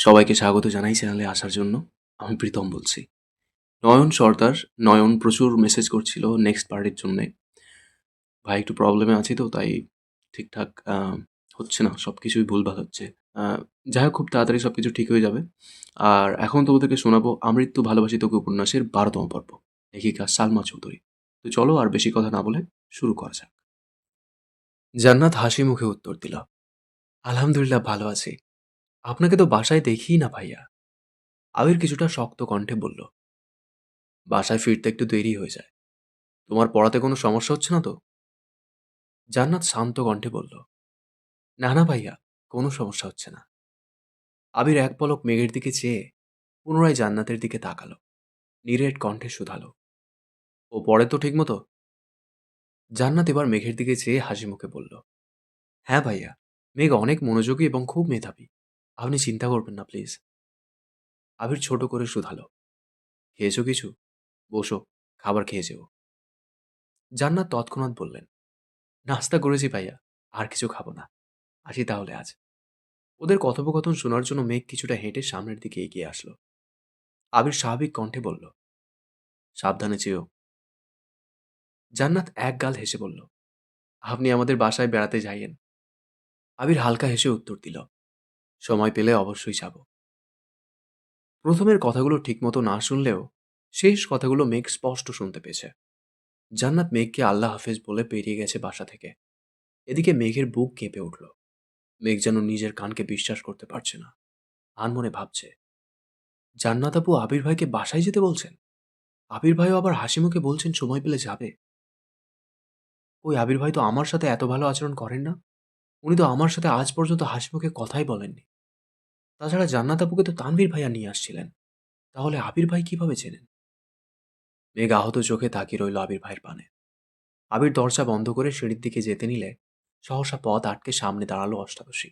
সবাইকে স্বাগত জানাই চ্যানেলে আসার জন্য। আমি প্রীতম বলছি। নয়ন সর্দার, নয়ন প্রচুর মেসেজ করছিল নেক্সট পার্টের জন্যে। ভাই একটু প্রবলেমে আছি তো তাই ঠিকঠাক হচ্ছে না, সব কিছুই ভুলভাল হচ্ছে। আ যাই হোক খুব তাড়াতাড়ি সব কিছু ঠিক হয়ে যাবে। আর এখন তোমাদেরকে শোনাবো 'আমৃত্যু ভালোবাসি তোকে' উপন্যাসের ১২তম পর্ব। লেখিকা সালমা চৌধুরী। তো চলো আর বেশি কথা না বলে শুরু করা যাক। জান্নাত হাসি মুখে উত্তর দিল, "আলহামদুলিল্লাহ ভালো আছি। আপনাকে তো বাসায় দেখিই না ভাইয়া।" আবির কিছুটা শক্ত কণ্ঠে বলল, "বাসায় ফিরতে একটু দেরি হয়ে যায়। তোমার পড়াতে কোনো সমস্যা হচ্ছে না তো?" জান্নাত শান্ত কণ্ঠে বলল, "না না ভাইয়া, কোনো সমস্যা হচ্ছে না।" আবির এক পলক মেঘের দিকে চেয়ে পুনরায় জান্নাতের দিকে তাকালো। নিরেট কণ্ঠে শুধালো, "ও পড়ে তো ঠিকমতো?" জান্নাত এবার মেঘের দিকে চেয়ে হাসি মুখে বলল, "হ্যাঁ ভাইয়া, মেঘ অনেক মনোযোগী এবং খুব মেধাবী। আপনি চিন্তা করবেন না প্লিজ।" আবির ছোট করে শুধালো, "খেয়েছো কিছু? বসো, খাবার খেয়ে যেও।" জান্নাত তৎক্ষণাৎ বললেন, "নাস্তা করেছি ভাইয়া, আর কিছু খাবো না। আসি তাহলে আজ।" ওদের কথোপকথন শোনার জন্য মেঘ কিছুটা হেঁটে সামনের দিকে এগিয়ে আসলো। আবির স্বাভাবিক কণ্ঠে বলল, "সাবধানে যেও।" জান্নাত এক গাল হেসে বলল, "আপনি আমাদের বাসায় বেড়াতে যাইয়েন।" আবির হালকা হেসে উত্তর দিল, "সময় পেলে অবশ্যই যাব।" প্রথমের কথাগুলো ঠিকমতো না শুনলেও শেষ কথাগুলো মেঘ স্পষ্ট শুনতে পেয়েছে। জান্নাত মেঘকে আল্লাহ হাফেজ বলে বেরিয়ে গেছে বাসা থেকে। এদিকে মেঘের বুক কেঁপে উঠল। মেঘ যেন নিজের কানকে বিশ্বাস করতে পারছে না। আনমনে ভাবছে, জান্নাত আপু আবির ভাইকে বাসায় যেতে বলছেন? আবির ভাইও আবার হাসি মুখে বলছেন সময় পেলে যাবে। ওই আবির ভাই তো আমার সাথে এত ভালো আচরণ করেন না। উনি তো আমার সাথে আজ পর্যন্ত হাসি মুখে কথাই বলেননি। তাছাড়া জান্নাত আপুকে তো তানভীর ভাইয়া নিয়ে আসছিলেন। তাহলে আবির ভাই কিভাবে চেনেন? মেঘ আহত চোখে তাকিয়ে রইল আবির ভাইয়ের পানে। আবির দরজা বন্ধ করে সিঁড়ির দিকে যেতে নিলে সহসা পথ আটকে সামনে দাঁড়ালো অষ্টাদশী।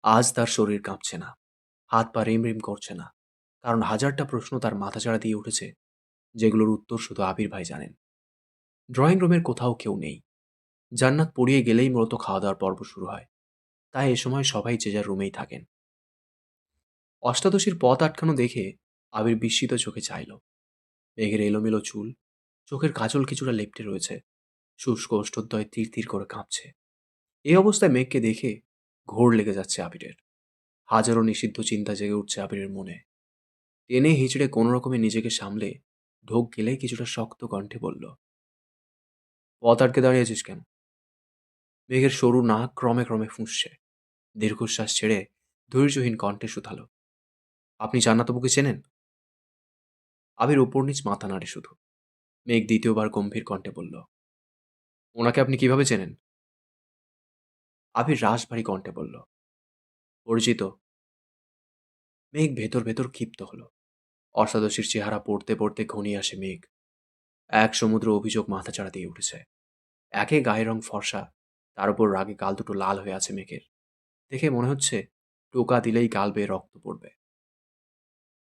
আজ তার শরীর কাঁপছে না, হাত পা রিম রিম করছে না, কারণ হাজারটা প্রশ্ন তার মাথাচাড়া দিয়ে উঠেছে, যেগুলোর উত্তর শুধু আবির ভাই জানেন। ড্রয়িং রুমের কোথাও কেউ নেই। জান্নাত পড়িয়ে গেলেই মূলত খাওয়া দাওয়ার পর্ব শুরু হয়, তাই এ সময় সবাই যে যার রুমেই থাকেন। অষ্টাদশীর পথ আটকানো দেখে আবির বিস্মিত চোখে চাইল। মেঘের এলোমেলো চুল, চোখের কাজল কিছুটা লেপ্টে রয়েছে, শুষ্ক ওষ্ঠদ্বয় তীর তীর করে কাঁপছে। এই অবস্থায় মেঘকে দেখে ঘোর লেগে যাচ্ছে আবিরের। হাজারো নিষিদ্ধ চিন্তা জেগে উঠছে আবিরের মনে। টেনে হিঁচড়ে কোনো রকমে নিজেকে সামলে ঢোক গেলেই কিছুটা শক্ত কণ্ঠে বলল, "পথ আটকে দাঁড়িয়েছিস কেন?" মেঘের সরু নাক ক্রমে ক্রমে ফুঁসছে। দীর্ঘশ্বাস ছেড়ে ধৈর্যহীন কণ্ঠে শুধালো, "আপনি জান্নাতবুকে চেনেন?" আবির ওপর নিচ মাথা নাড়ে শুধু। মেঘ দ্বিতীয়বার গম্ভীর কণ্ঠে বলল, "ওনাকে আপনি কিভাবে চেনেন?" আবির রাশভারী কণ্ঠে বলল, "পরিচিত।" মেঘ ভেতর ভেতর ক্ষিপ্ত হলো। অষ্টাদশীর চেহারা পড়তে পড়তে ঘনিয়ে আসে মেঘ। এক সমুদ্র অভিযোগ মাথাচাড়া দিয়ে উঠেছে। একে গায়ের রং ফর্সা, তার উপর রাগে গাল দুটো লাল হয়ে আছে মেঘের। দেখে মনে হচ্ছে টোকা দিলেই গাল বেয়ে রক্ত পড়বে।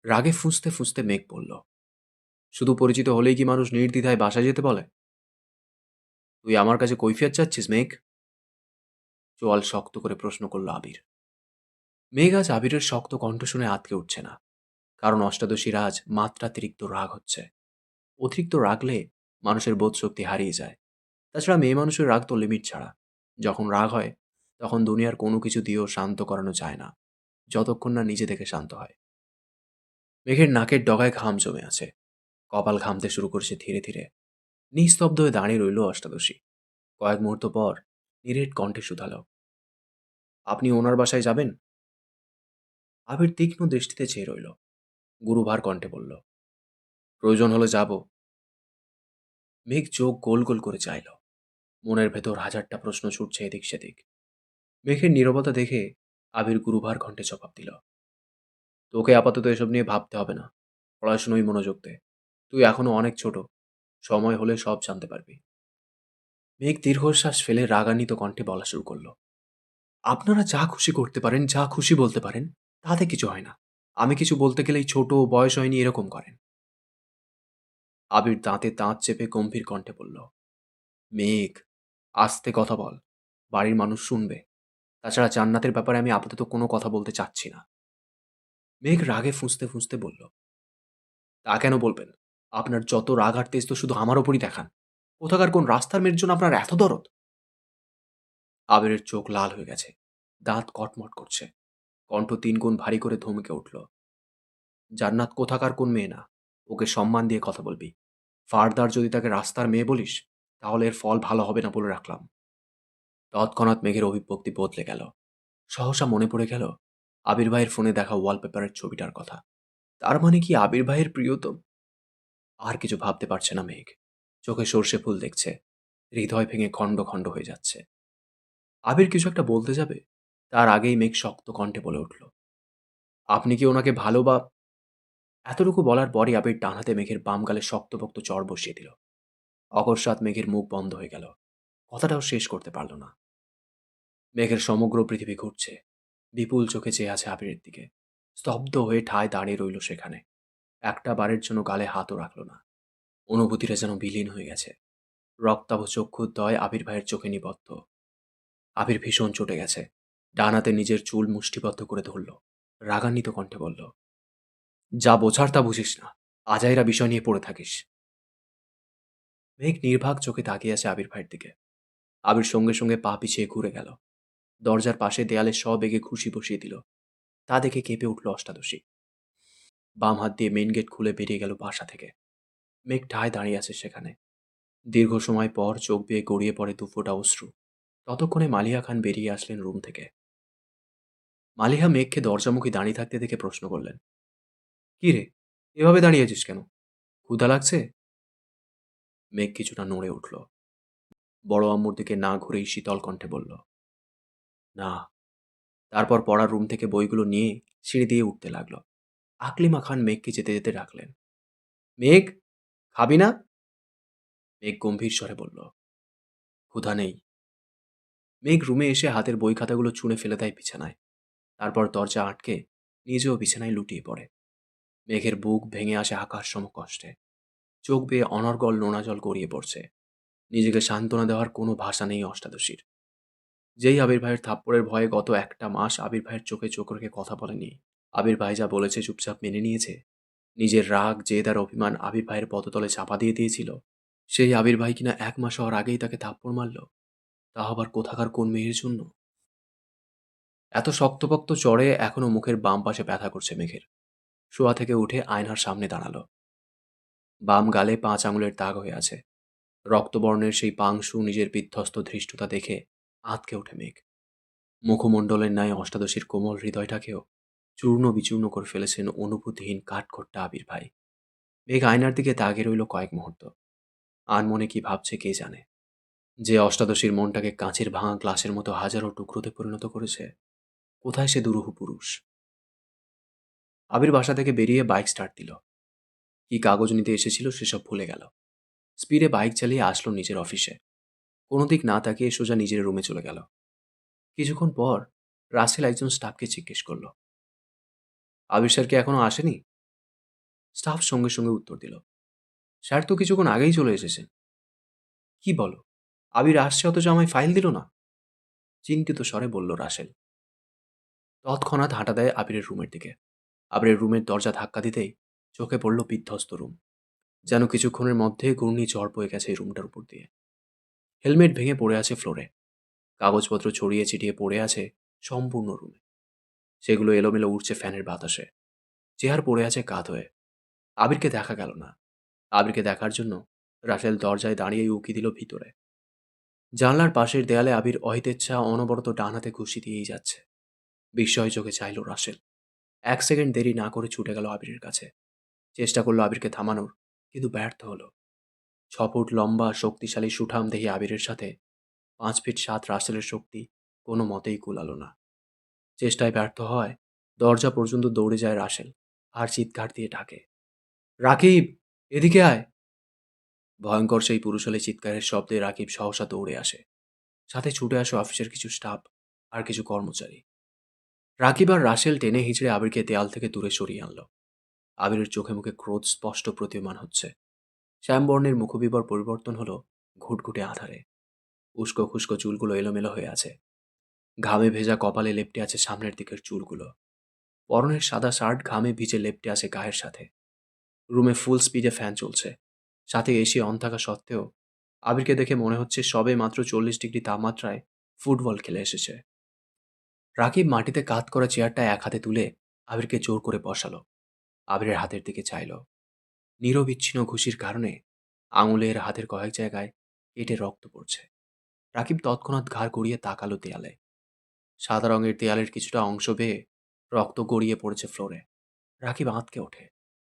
রাগে ফুঁসতে ফুঁসতে মেঘ বলল, "শুধু পরিচিত হলেই কি মানুষ নির্দ্বিধায় বাসায় যেতে বলে? তুই আমার কাছে কৈফিয়ত চাচ্ছিস মেঘ?" চোয়াল শক্ত করে প্রশ্ন করল আবির। মেঘ আজ আবিরের শক্ত কণ্ঠ শুনে আঁতকে উঠছে না, কারণ অষ্টাদশীর আজ মাত্রাতিরিক্ত রাগ হচ্ছে। অতিরিক্ত রাগলে মানুষের বোধশক্তি হারিয়ে যায়। তাছাড়া মেয়ে মানুষের রাগ তো লিমিট ছাড়া। যখন রাগ হয় তখন দুনিয়ার কোনো কিছু দিয়েও শান্ত করানো যায় না, যতক্ষণ না নিজে থেকে শান্ত হয়। মেঘের নাকের ডগায় ঘাম জমে আছে, কপাল ঘামতে শুরু করেছে ধীরে ধীরে। নিস্তব্ধ হয়ে দাঁড়িয়ে রইল অষ্টাদশী। কয়েক মুহূর্ত পর নিরেট কণ্ঠে শুধালো, "আপনি ওনার বাসায় যাবেন?" আবির তীক্ষ্ণ দৃষ্টিতে চেয়ে রইল। গুরুভার কণ্ঠে বলল, "প্রয়োজন হলে যাব।" মেঘ চোখ গোল গোল করে চাইল। মনের ভেতর হাজারটা প্রশ্ন ছুটছে এদিক সেদিক। মেঘের নীরবতা দেখে আবির গুরুভার কণ্ঠে জবাব দিল, "তোকে আপাতত এসব নিয়ে ভাবতে হবে না। পড়াশুনোয় মনোযোগ দে। তুই এখনো অনেক ছোট। সময় হলে সব জানতে পারবি।" মেঘ দীর্ঘশ্বাস ফেলে রাগান্বিত কণ্ঠে বলা শুরু করল, "আপনারা যা খুশি করতে পারেন, যা খুশি বলতে পারেন, তাতে কিছু হয় না। আমি কিছু বলতে গেলেই ছোট, বয়স হয়নি এরকম করেন।" আবির দাঁতে দাঁত চেপে গম্ভীর কণ্ঠে বলল, "মেঘ, আস্তে কথা বল। বাড়ির মানুষ শুনবে। তাছাড়া জান্নাতের ব্যাপারে আমি আপাতত কোনো কথা বলতে চাচ্ছি না।" মেঘ রাগে ফুঁসতে ফুঁসতে বলল, তা কেন বলবেন? আপনার যত রাগ আর তেজ তো শুধু আমার ওপরই দেখান। কোথাকার কোন রাস্তার মেয়ের জন্য আপনার এত দরদ? আবিরের চোখ লাল হয়ে গেছে, দাঁত কটমট করছে, কণ্ঠ তিনগুণ ভারী করে ধমকে উঠল, জান্নাত কোথাকার কোন মেয়ে না, ওকে সম্মান দিয়ে কথা বলবি। ফার্দার যদি তাকে রাস্তার মেয়ে বলিস, তাহলে এর ফল ভালো হবে না বলে রাখলাম। তৎক্ষণাৎ মেঘের অভিব্যক্তি বদলে গেল। সহসা মনে পড়ে গেল আবির ভাইয়ের ফোনে দেখা ওয়ালপেপারের ছবিটার কথা। তার মানে কি আবির ভাইয়ের প্রিয়তম? আর কিছু ভাবতে পারছে না মেঘ। চোখে সর্ষে ফুল দেখছে, হৃদয় ভেঙে খণ্ড খণ্ড হয়ে যাচ্ছে। আবির কিছু একটা বলতে যাবে, তার আগেই মেঘ শক্ত কণ্ঠে বলে উঠল, আপনি কি ওনাকে ভালো বা? এতটুকু বলার পরই আবির ডান হাতে মেঘের বাম গালে শক্তপোক্ত চড় বসিয়ে দিল। অকস্মাৎ মেঘের মুখ বন্ধ হয়ে গেল, কথাটাও শেষ করতে পারল না। মেঘের সমগ্র পৃথিবী ঘুরছে, বিপুল চোখে চেয়ে আছে আবিরের দিকে। স্তব্ধ হয়ে ঠায় দাঁড়িয়ে রইল সেখানে, একটা বারের জন্য গালে হাতও রাখল না। অনুভূতিটা যেন বিলীন হয়ে গেছে। রক্তাভ চক্ষুদ্বয় আবির ভাইয়ের চোখে নিবদ্ধ। আবির ভীষণ চটে গেছে, ডান হাতে নিজের চুল মুষ্টিবদ্ধ করে ধরল, রাগান্বিত কণ্ঠে বলল, যা বোঝার তা বুঝিস না, আজাইরা বিষয় নিয়ে পড়ে থাকিস। মেঘ নির্বাক চোখে তাকিয়ে আছে আবির ভাইয়ের দিকে। আবির সঙ্গে সঙ্গে পা পিছিয়ে ঘুরে গেল, দরজার পাশে দেয়ালে সবেগে ঘুষি বসিয়ে দিল। তা দেখে কেঁপে উঠল অষ্টাদশী। বাম হাত দিয়ে মেইন গেট খুলে বেরিয়ে গেল বাসা থেকে। মেঘ ঠায় দাঁড়িয়ে আছে সেখানে। দীর্ঘ সময় পর চোখ বেয়ে গড়িয়ে পড়ে দুফোঁটা অশ্রু। ততক্ষণে মালিহা খান বেরিয়ে আসলেন রুম থেকে। মালিহা মেঘকে দরজামুখী দাঁড়িয়ে থাকতে দেখে প্রশ্ন করলেন, কি রে, এভাবে দাঁড়িয়ে আছিস কেন? ক্ষুধা লাগছে? মেঘ কিছুটা নড়ে উঠল। বড় আম্মুর দিকে না ঘুরেই শীতল কণ্ঠে বলল, না। তারপর পড়ার রুম থেকে বইগুলো নিয়ে সিঁড়ি দিয়ে উঠতে লাগলো। আকলিমা খান মেঘকে যেতে যেতে ডাকলেন, মেঘ, খাবি না? মেঘ গম্ভীর স্বরে বলল, ক্ষুধা নেই। মেঘ রুমে এসে হাতের বই খাতাগুলো ছুঁড়ে ফেলে দেয় বিছানায়। তারপর দরজা আটকে নিজেও বিছানায় লুটিয়ে পড়ে। মেঘের বুক ভেঙে আসে আকাশসম কষ্টে। চোখ বেয়ে অনর্গল নোনা জল গড়িয়ে পড়ছে। নিজেকে সান্ত্বনা দেওয়ার কোনো ভাষা নেই অষ্টাদশীর। যেই আবির ভাইয়ের থাপ্পড়ের ভয়ে গত একটা মাস আবির ভাইয়ের চোখে চোখ রেখে কথা বলেনি। আবির ভাই যা বলেছে চুপচাপ মেনে নিয়েছে। নিজের রাগ, জেদ আর অভিমান আবির ভাইয়ের পদতলে চাপা দিয়ে দিয়েছিল। সেই আবির ভাই কিনা ১ মাস হওয়ার আগেই তাকে থাপ্পড় মারল, তা আবার কোথাকার কোন মেয়ের জন্য? এত শক্তপোক্ত চড়ে এখনো মুখের বাম পাশে ব্যথা করছে মেঘের। শোয়া থেকে উঠে আয়নার সামনে দাঁড়ালো। বাম গালে ৫ আঙুলের দাগ হয়ে আছে। রক্তবর্ণের সেই পাংশু নিজের বিধ্বস্ত ধৃষ্টতা দেখে আঁতকে ওঠে মেঘ। মুখমণ্ডলের ন্যায় অষ্টাদশীর কোমল হৃদয়টাকেও চূর্ণ বিচূর্ণ করে ফেলেছেন অনুভূতিহীন কাঠখোট্টা আবির ভাই। মেঘ আয়নার দিকে তাকিয়ে রইল কয়েক মুহূর্ত। আনমনে কি ভাবছে কে জানে। যে অষ্টাদশীর মনটাকে কাঁচের ভাঙা গ্লাসের মতো হাজারো টুকরোতে পরিণত করেছে, কোথায় সে দুরূহ পুরুষ? আবির বাসা থেকে বেরিয়ে বাইক স্টার্ট দিল। কি কাগজ নিতে এসেছিল সেসব ভুলে গেল। স্পিডে বাইক চালিয়ে আসলো নিজের অফিসে। কোনো দিক না তাকিয়ে সোজা নিজের রুমে চলে গেল। কিছুক্ষণ পর রাসেল একজন স্টাফকে জিজ্ঞেস করল, আবির স্যার কি এখনো আসেনি? স্টাফ সঙ্গে সঙ্গে উত্তর দিল, স্যার তো কিছুক্ষণ আগেই চলে এসেছেন। কি বলো, আবির আসছে অথচ আমায় ফাইল দিল না? চিন্তিত স্বরে বলল রাসেল। তৎক্ষণাৎ হাঁটা দেয় আবিরের রুমের দিকে। আবিরের রুমের দরজা ধাক্কা দিতেই চোখে পড়ল বিধ্বস্ত রুম। যেন কিছুক্ষণের মধ্যে ঘূর্ণিঝড় বয়ে গেছে এই রুমটার উপর দিয়ে। হেলমেট ভেঙে পড়ে আছে ফ্লোরে। কাগজপত্র ছড়িয়ে ছিটিয়ে পড়ে আছে সম্পূর্ণ রুমে। সেগুলো এলোমেলো উঠছে ফ্যানের বাতাসে। চেয়ার পড়ে আছে কাত হয়ে। আবিরকে দেখা গেল না। আবিরকে দেখার জন্য রাসেল দরজায় দাঁড়িয়েই উকি দিল ভিতরে। জানলার পাশের দেয়ালে আবির অহিতেচ্ছা অনবরত ডান হাতে ঘুষি দিয়েই যাচ্ছে। বিস্ময় চোখে চাইল রাসেল। ১ সেকেন্ড দেরি না করে ছুটে গেল আবিরের কাছে। চেষ্টা করলো আবিরকে থামানোর, কিন্তু ব্যর্থ হলো। ৬ ফুট লম্বা শক্তিশালী সুঠাম দেহি আবিরের সাথে ৫ ফিট ৭ রাসেলের শক্তি কোনো মতেই কুলালো না। চেষ্টায় ব্যর্থ হয়, দরজা পর্যন্ত দৌড়ে যায় রাসেল আর চিৎকার দিয়ে ডাকে, রাকিব, এদিকে আয়। ভয়ঙ্কর সেই পুরুষালী চিৎকারের শব্দে রাকিব সহসা দৌড়ে আসে। সাথে ছুটে আসে অফিসের কিছু স্টাফ আর কিছু কর্মচারী। রাকিব আর রাসেল টেনে হিঁচড়ে আবিরকে দেয়াল থেকে দূরে সরিয়ে আনলো। আবিরের চোখে মুখে ক্রোধ স্পষ্ট প্রতীয়মান হচ্ছে। শ্যামবর্ণের মুখবিবর পরিবর্তন হলো ঘুটঘুটে আধারে। উস্কো খুস্কো চুলগুলো এলোমেলো হয়ে আছে। ঘামে ভেজা কপালে লেপ্টে আছে সামনের দিকের চুলগুলো। পরনের সাদা শার্ট ঘামে ভিজে লেপ্টে আছে গায়ের সাথে। রুমে ফুল স্পিডে ফ্যান চলছে, সাথে এসি অন থাকা সত্ত্বেও আবিরকে দেখে মনে হচ্ছে সবে মাত্র 40 ডিগ্রি তাপমাত্রায় ফুটবল খেলে এসেছে। রাকিব মাটিতে কাত করা চেয়ারটা এক হাতে তুলে আবিরকে জোর করে বসালো। আবিরের হাতের দিকে চাইল। নিরবিচ্ছিন্ন ঘুষির কারণে আঙুলের হাতের কয়েক জায়গায় কেটে রক্ত পড়ছে। রাকিব তৎক্ষণাৎ ঘাড় গড়িয়ে তাকালো দেয়ালে। সাদা রঙের দেয়ালের কিছুটা অংশ বেয়ে রক্ত গড়িয়ে পড়েছে ফ্লোরে। রাকিব আঁতকে ওঠে,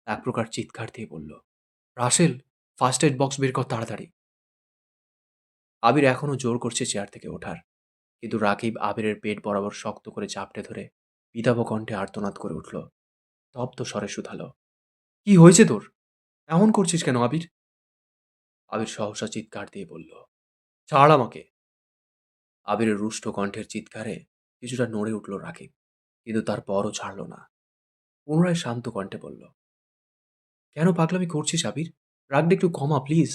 এক প্রকার চিৎকার দিয়ে বলল, রাসেল, ফার্স্ট এড বক্স বের কর তাড়াতাড়ি। আবির এখনও জোর করছে চেয়ার থেকে ওঠার, কিন্তু রাকিব আবিরের পেট বরাবর শক্ত করে চাপটে ধরে পিতাব কণ্ঠে আর্তনাদ করে উঠল। তপ্ত স্বরে শুধালো, কি হয়েছে তোর? এমন করছিস কেন আবির? আবির সহসা চিৎকার দিয়ে বলল, ছাড় আমাকে। আবিরের রুষ্ট কণ্ঠের চিৎকারে কিছুটা নড়ে উঠল রাকিব, কিন্তু তারপরও ছাড়ল না। পুনরায় শান্ত কণ্ঠে বলল, কেন পাগলামি করছিস আবির? রাগটা একটু কমা প্লিজ।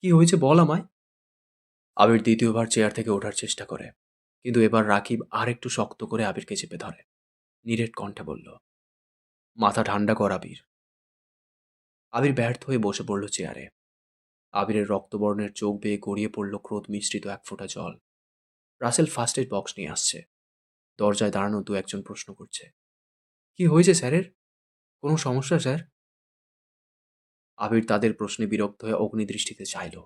কি হয়েছে বল আমায়। আবির দ্বিতীয়বার চেয়ার থেকে ওঠার চেষ্টা করে, কিন্তু এবার রাকিব আর একটু শক্ত করে আবিরকে চেপে ধরে। নিরেট কণ্ঠে বলল, মাথা ঠান্ডা কর আবির। আবির ব্যর্থ হয়ে বসে পড়ল চেয়ারে। আবিরের রক্তবর্ণের চোখ বেয়ে গড়িয়ে পড়ল ক্রোধ মিশ্রিত এক ফোঁটা জল। রাসেল ফার্স্ট এড বক্স নিয়ে আসছে। দরজায় দাঁড়ানো দু একজন প্রশ্ন করছে, কি হয়েছে স্যারের? কোনো সমস্যা স্যার? আবির তাদের প্রশ্নে বিরক্ত হয়ে অগ্নিদৃষ্টিতে চাইল।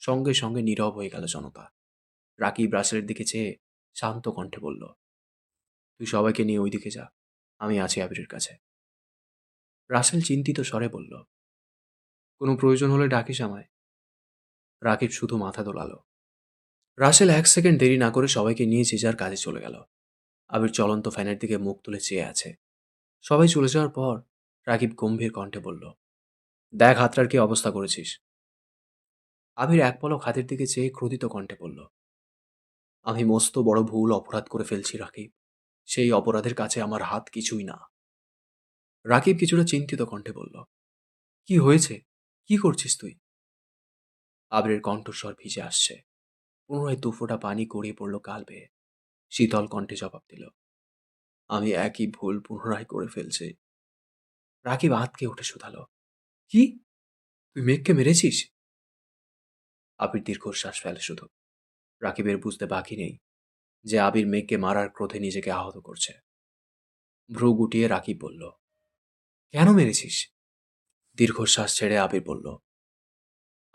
সঙ্গে সঙ্গে নীরব হয়ে গেল জনতা। রাকিব রাসেলের দিকে চেয়ে শান্ত কণ্ঠে বলল, তুই সবাইকে নিয়ে ওইদিকে যা, আমি আছি আবিরের কাছে। রাসেল চিন্তিত স্বরে বলল, কোনো প্রয়োজন হলে ডাকিস আমায়। রাকিব শুধু মাথা দোলালো। রাসেল 1 সেকেন্ড দেরি না করে সবাইকে নিয়ে যে যার কাজে চলে গেল। আবির চলন্ত ফ্যানের দিকে মুখ তুলে চেয়ে আছে। সবাই চলে যাওয়ার পর রাকিব গম্ভীর কণ্ঠে বলল, দেখ হাতটার কি অবস্থা করেছিস। আবির এক পলক হাতের দিকে চেয়ে ক্রোধিত কণ্ঠে বলল, আমি মস্ত বড় ভুল অপরাধ করে ফেলছি রাকিব। সেই অপরাধের কাছে আমার হাত কিছুই না। রাকিব কিছুটা চিন্তিত কণ্ঠে বলল, কি হয়েছে? কি করছিস তুই? আবিরের কণ্ঠস্বর ভিজে আসছে। পুনরায় দুফোঁটা পানি গড়িয়ে পড়ল গাল বেয়ে। শীতল কণ্ঠে জবাব দিল, আমি একই ভুল পুনরায় করে ফেলছি। রাকিব আঁতকে উঠে শুধালো, কি? তুই মেঘকে মেরেছিস? আবির দীর্ঘশ্বাস ফেলে শুধু। রাকিবের বুঝতে বাকি নেই যে আবির মেঘকে মারার ক্রোধে নিজেকে আহত করছে। ভ্রু গুটিয়ে রাকিব বলল, কেন মেরেছিস? দীর্ঘশ্বাস ছেড়ে আবির বলল,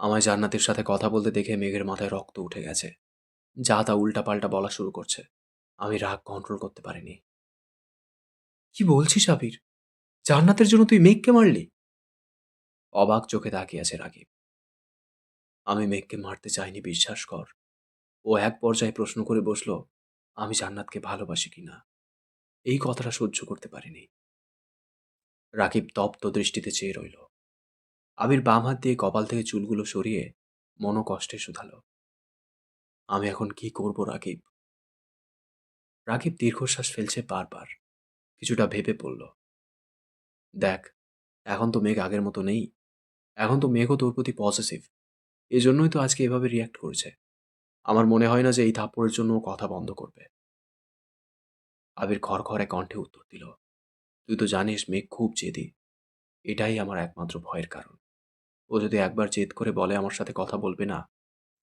আমায় জান্নাতের সাথে কথা বলতে দেখে মেঘের মাথায় রক্ত উঠে গেছে। যা তা উল্টাপাল্টা বলা শুরু করছে। আমি রাগ কন্ট্রোল করতে পারিনি। কি বলছিস আবির? জান্নাতের জন্য তুই মেঘকে মারলি? অবাক চোখে তাকিয়ে আছে রাকিব। আমি মেঘকে মারতে চাইনি, বিশ্বাস কর। ও এক পর্যায়ে প্রশ্ন করে বসল, আমি জান্নাতকে ভালোবাসি কিনা। এই কথাটা সহ্য করতে পারিনি। রাকিব তপ্ত দৃষ্টিতে চেয়ে রইল। আবির বাম হাত দিয়ে কপাল থেকে চুলগুলো সরিয়ে মনোকষ্টে শুধালো, আমি এখন কি করব রাকিব? রাকিব দীর্ঘশ্বাস ফেলছে বারবার। কিছুটা ভেবে পড়ল, দেখ, এখন তো মেঘ আগের মতো নেই। এখন তো মেঘও তোর প্রতি পজিটিভ। এজন্যই তো আজকে এভাবে রিয়াক্ট করেছে। আমার মনে হয় না যে এই থাপ্পড়ের জন্য ও কথা বন্ধ করবে। আবির খড়খড়ে কণ্ঠে উত্তর দিল, তুই তো জানিস মেঘ খুব জেদি। এটাই আমার একমাত্র ভয়ের কারণ। ও যদি একবার জেদ করে বলে আমার সাথে কথা বলবে না,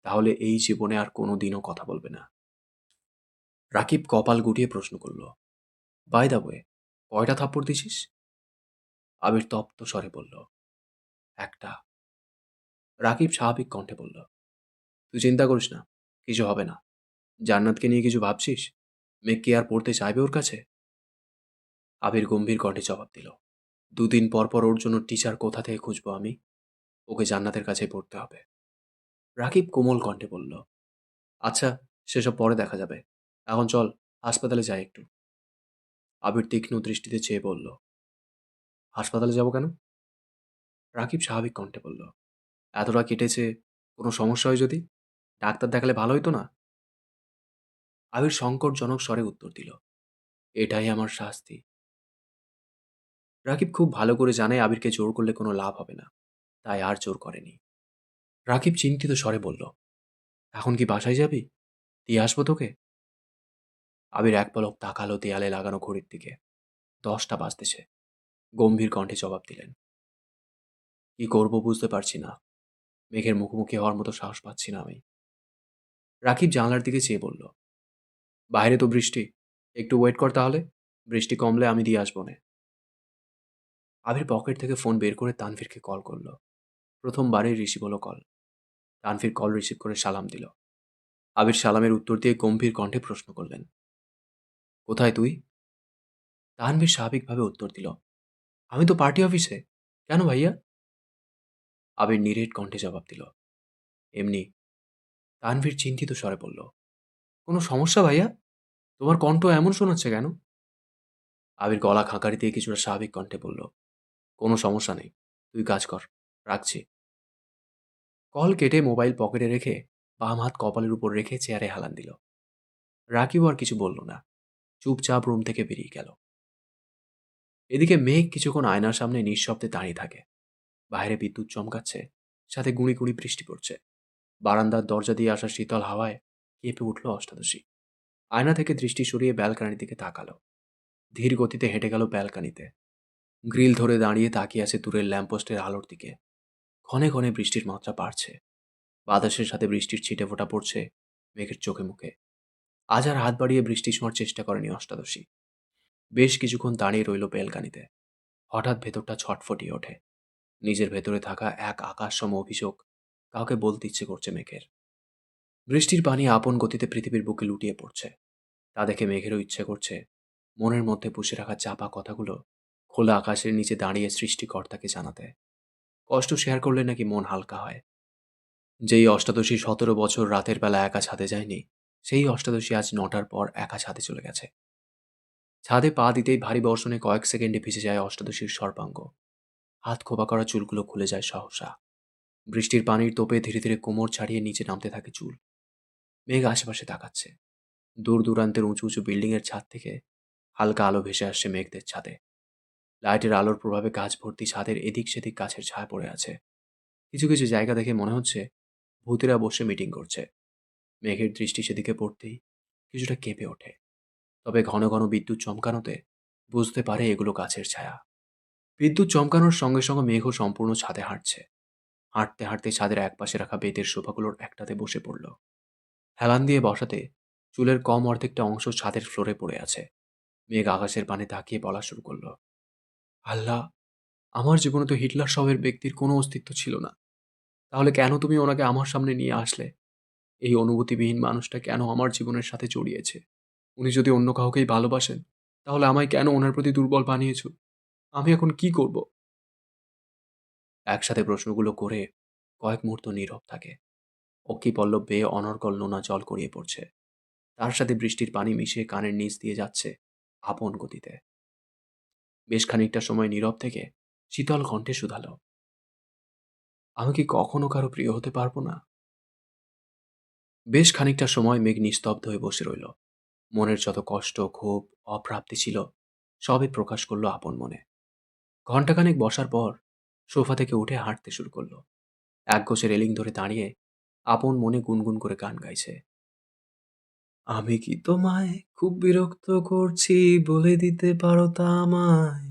তাহলে এই জীবনে আর কোনো দিনও কথা বলবে না। রাকিব কপাল গুটিয়ে প্রশ্ন করল, বাই দা ওয়ে, কয়টা থাপ্পড় দিছিস? আবির তপ্ত স্বরে বলল, একটা। রাকিব স্বাভাবিক কণ্ঠে বলল, তুই চিন্তা করিস না, কিছু হবে না। জান্নাতকে নিয়ে কিছু ভাবছিস? মেঘ কি আর পড়তে চাইবে ওর কাছে? আবির গম্ভীর কণ্ঠে জবাব দিল, 2 দিন পর পর ওর জন্য টিচার কোথা থেকে খুঁজবো আমি? ওকে জান্নাতের কাছে পড়তে হবে। রাকিব কোমল কণ্ঠে বলল, আচ্ছা, সেসব পরে দেখা যাবে। এখন চল, হাসপাতালে যাই একটু। আবির তীক্ষ্ণ দৃষ্টিতে চেয়ে বলল, হাসপাতালে যাব কেন? রাকিব স্বাভাবিক কণ্ঠে বলল, এতটা কেটেছে, কোনো সমস্যা হয় যদি? ডাক্তার দেখালে ভালো হইতো না? আবির সংকটজনক স্বরে উত্তর দিল, এটাই আমার শাস্তি। রাকিব খুব ভালো করে জানে আবিরকে জোর করলে কোনো লাভ হবে না, তাই আর জোর করেনি। রাকিব চিন্তিত স্বরে বলল, এখন কি বাসায় যাবি? দিয়ে আসবো তোকে? আবির এক পলক তাকালো দেয়ালে লাগানো ঘড়ির দিকে। 10টা বাজতেছে। গম্ভীর কণ্ঠে জবাব দিলেন, কি করব বুঝতে পারছি না। মেঘের মুখোমুখি হওয়ার মতো সাহস পাচ্ছি না আমি। রাকিব জানলার দিকে চেয়ে বলল, বাইরে তো বৃষ্টি, একটু ওয়েট কর তাহলে, বৃষ্টি কমলে আমি দিয়ে আসবো নে। আবির পকেট থেকে ফোন বের করে তানভীরকে কল করলো। প্রথমবারেই রিসিভ হলো কল। তানভীর কল রিসিভ করে সালাম দিল। আবির সালামের উত্তর দিয়ে গম্ভীর কণ্ঠে প্রশ্ন করলেন, কোথায় তুই? তানভীর স্বাভাবিকভাবে উত্তর দিল, আমি তো পার্টি অফিসে। কেন ভাইয়া? আবির নিরেট কণ্ঠে জবাব দিল, এমনি। তানভীর চিন্তিত স্বরে বলল, কোনো সমস্যা ভাইয়া? তোমার কণ্ঠ এমন শোনাচ্ছে কেন? আবির গলা খাঁকারি দিয়ে কিছুটা স্বাভাবিক কণ্ঠে বলল, কোনো সমস্যা নেই, তুই কাজ কর, রাখছি। কল কেটে মোবাইল পকেটে রেখে বাম হাত কপালের উপর রেখে চেয়ারে হেলান দিল। রাকিব আর কিছু বলল না, চুপচাপ রুম থেকে বেরিয়ে গেল। এদিকে মেঘ কিছুক্ষণ আয়নার সামনে নিঃশব্দে দাঁড়িয়ে থাকে। বাইরে বিদ্যুৎ চমকাচ্ছে, সাথে গুঁড়ি গুঁড়ি বৃষ্টি পড়ছে। বারান্দার দরজা দিয়ে আসা শীতল হাওয়ায় কেঁপে উঠল অষ্টাদশী। আয়না থেকে দৃষ্টি সরিয়ে ব্যালকানির দিকে তাকালো। ধীর গতিতে হেঁটে গেল ব্যালকানিতে। গ্রিল ধরে দাঁড়িয়ে তাকিয়ে আছে দূরের ল্যাম্পপোস্টের আলোর দিকে। ক্ষণে ক্ষণে বৃষ্টির মাত্রা বাড়ছে। বাতাসের সাথে বৃষ্টির ছিটে ফোঁটা পড়ছে মেঘের চোখে মুখে। আজ আর হাত বাড়িয়ে বৃষ্টি ছোঁয়ার চেষ্টা করেনি অষ্টাদশী। বেশ কিছুক্ষণ দাঁড়িয়ে রইল ব্যালকানিতে। হঠাৎ ভেতরটা ছটফটিয়ে ওঠে। নিজের ভেতরে থাকা এক আকাশসম অভিযোগ কাউকে বলতে ইচ্ছে করছে মেঘের। বৃষ্টির পানি আপন গতিতে পৃথিবীর বুকে লুটিয়ে পড়ছে। তা দেখে মেঘেরও ইচ্ছে করছে মনের মধ্যে পুষে রাখা চাপা কথাগুলো খোলা আকাশের নিচে দাঁড়িয়ে সৃষ্টিকর্তাকে জানাতে। কষ্ট শেয়ার করলে নাকি মন হালকা হয়। যেই অষ্টাদশী 17 বছর রাতের বেলা একা ছাদে যায়নি, সেই অষ্টাদশী আজ 9টার পর একা ছাদে চলে গেছে। ছাদে পা দিতেই ভারী বর্ষণে কয়েক সেকেন্ডে ভিজে যায় অষ্টাদশীর সর্বাঙ্গ। হাত খোপা করা চুলগুলো খুলে যায় সহসা। বৃষ্টির পানির তোপে ধীরে ধীরে কোমর ছাড়িয়ে নিচে নামতে থাকে চুল। মেঘ আশেপাশে তাকাচ্ছে। দূর দূরান্তের উঁচু উঁচু বিল্ডিংয়ের ছাদ থেকে হালকা আলো ভেসে আসছে মেঘদের ছাদে। লাইটের আলোর প্রভাবে গাছ ভর্তি ছাদের এদিক সেদিক গাছের ছায়া পড়ে আছে। কিছু কিছু জায়গা দেখে মনে হচ্ছে ভূতেরা বসে মিটিং করছে। মেঘের দৃষ্টি সেদিকে পড়তেই কিছুটা কেঁপে ওঠে। তবে ঘন ঘন বিদ্যুৎ চমকানোতে বুঝতে পারে এগুলো গাছের ছায়া। বিদ্যুৎ চমকানোর সঙ্গে সঙ্গে মেঘও সম্পূর্ণ ছাদে হাঁটছে। হাঁটতে হাঁটতে ছাদের একপাশে রাখা বেতের সোফাগুলোর একটাতে বসে পড়ল। হেলান দিয়ে বসাতে চুলের কম অর্ধেকটা অংশ ছাদের ফ্লোরে পড়ে আছে। মেঘ আকাশের পানে তাকিয়ে বলা শুরু করলো, আল্লাহ, আমার জীবনে তো হিটলার সবের ব্যক্তির কোনো অস্তিত্ব ছিল না। তাহলে কেন তুমি ওনাকে আমার সামনে নিয়ে আসলে? এই অনুভূতিবিহীন মানুষটা কেন আমার জীবনের সাথে জড়িয়েছে? উনি যদি অন্য কাউকেই ভালোবাসেন, তাহলে আমায় কেন ওনার প্রতি দুর্বল বানিয়েছ? আমি এখন কি করব? একসাথে প্রশ্নগুলো করে কয়েক মুহূর্ত নীরব থাকে। অক্ষি পল্লব বেয়ে অনর্গল নোনা জল গড়িয়ে পড়ছে। তার সাথে বৃষ্টির পানি মিশিয়ে কানের নিচ দিয়ে যাচ্ছে আপন গতিতে। বেশ খানিকটা সময় নীরব থেকে শীতল কণ্ঠে শুধালো, আমি কি কখনো কারো প্রিয় হতে পারবো না? বেশ খানিকটা সময় মেঘ নিস্তব্ধ হয়ে বসে রইল। মনের যত কষ্ট, ক্ষোভ, অপ্রাপ্তি ছিল সবই প্রকাশ করলো আপন মনে। ঘণ্টাখানেক বসার পর সোফা থেকে উঠে হাঁটতে শুরু করলো। একগোছে রেলিং ধরে দাঁড়িয়ে আপন মনে গুনগুন করে গান গাইছে। আমি কি তোমায় খুব বিরক্ত করছি, বলে দিতে পারো তা আমায়?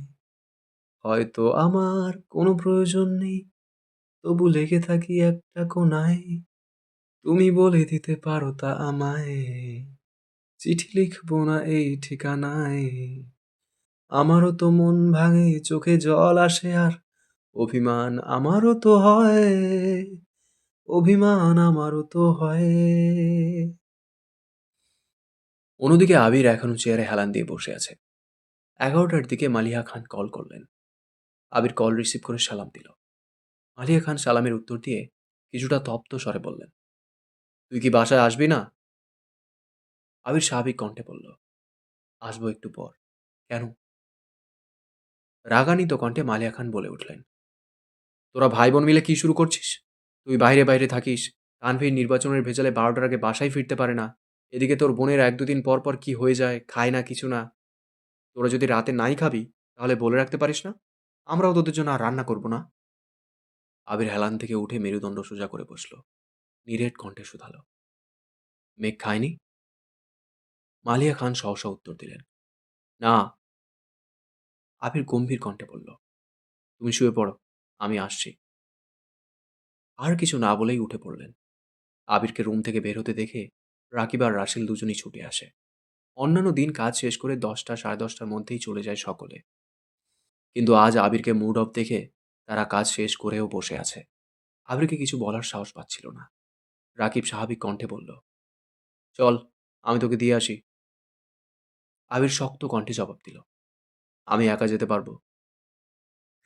হয়তো আমার কোনো প্রয়োজন নেই, তবু লেগে থাকি একটা কোনায়। তুমি বলে দিতে পারো তা আমায়, চিঠি লিখবো না এই ঠিকানায়। আমারও তো মন ভাঙে, চোখে জল আসে, আর অভিমান আমারও তো হয়, অভিমান আমারও তো হয়। অন্যদিকে আবির এখনো চেয়ারে হেলান দিয়ে বসে আছে। 11টার দিকে মালিহা খান কল করলেন। আবির কল রিসিভ করে সালাম দিল। মালিহা খান সালামের উত্তর দিয়ে কিছুটা তপ্ত স্বরে বললেন, তুই কি বাসায় আসবি না? আবির স্বাভাবিক কণ্ঠে বলল, আসবো একটু পর। কেন? রাগান্বিত কণ্ঠে মালিয়া খান বলে উঠলেন, তোরা ভাই বোন মিলে কি শুরু করছিস? তুই বাইরে বাইরে থাকিস, তানভীর নির্বাচনের ভেজালে 12টার আগে বাসায় ফিরতে পারে না। এদিকে তোর বোনের 1-2 দিন পর পর কি হয়ে যায়, খায় না কিছু না। তোরা যদি রাতে নাই খাবি, তাহলে বলে রাখতে পারিস না? আমরাও তোদের জন্য আর রান্না করব না। আবির হেলান থেকে উঠে মেরুদণ্ড সোজা করে বসল। নিরেট কণ্ঠে শুধালো, মেঘ খায়নি? মালিয়া খান সহসা উত্তর দিলেন, না। আবির গম্ভীর কণ্ঠে বলল, তুমি শুয়ে পড়ো, আমি আসছি। আর কিছু না বলেই উঠে পড়লেন। আবিরকে রুম থেকে বের হতে দেখে রাকিব আর রাসেল দুজনই ছুটে আসে। অন্যান্য দিন কাজ শেষ করে 10টা সাড়ে 10টার মধ্যেই চলে যায় সকলে, কিন্তু আজ আবিরকে মুড অফ দেখে তারা কাজ শেষ করেও বসে আছে। আবিরকে কিছু বলার সাহস পাচ্ছিল না। রাকিব স্বাভাবিক কণ্ঠে বলল, চল, আমি তোকে দিয়ে আসি। আবির শক্ত কণ্ঠে জবাব দিল, আমি একা যেতে পারবো।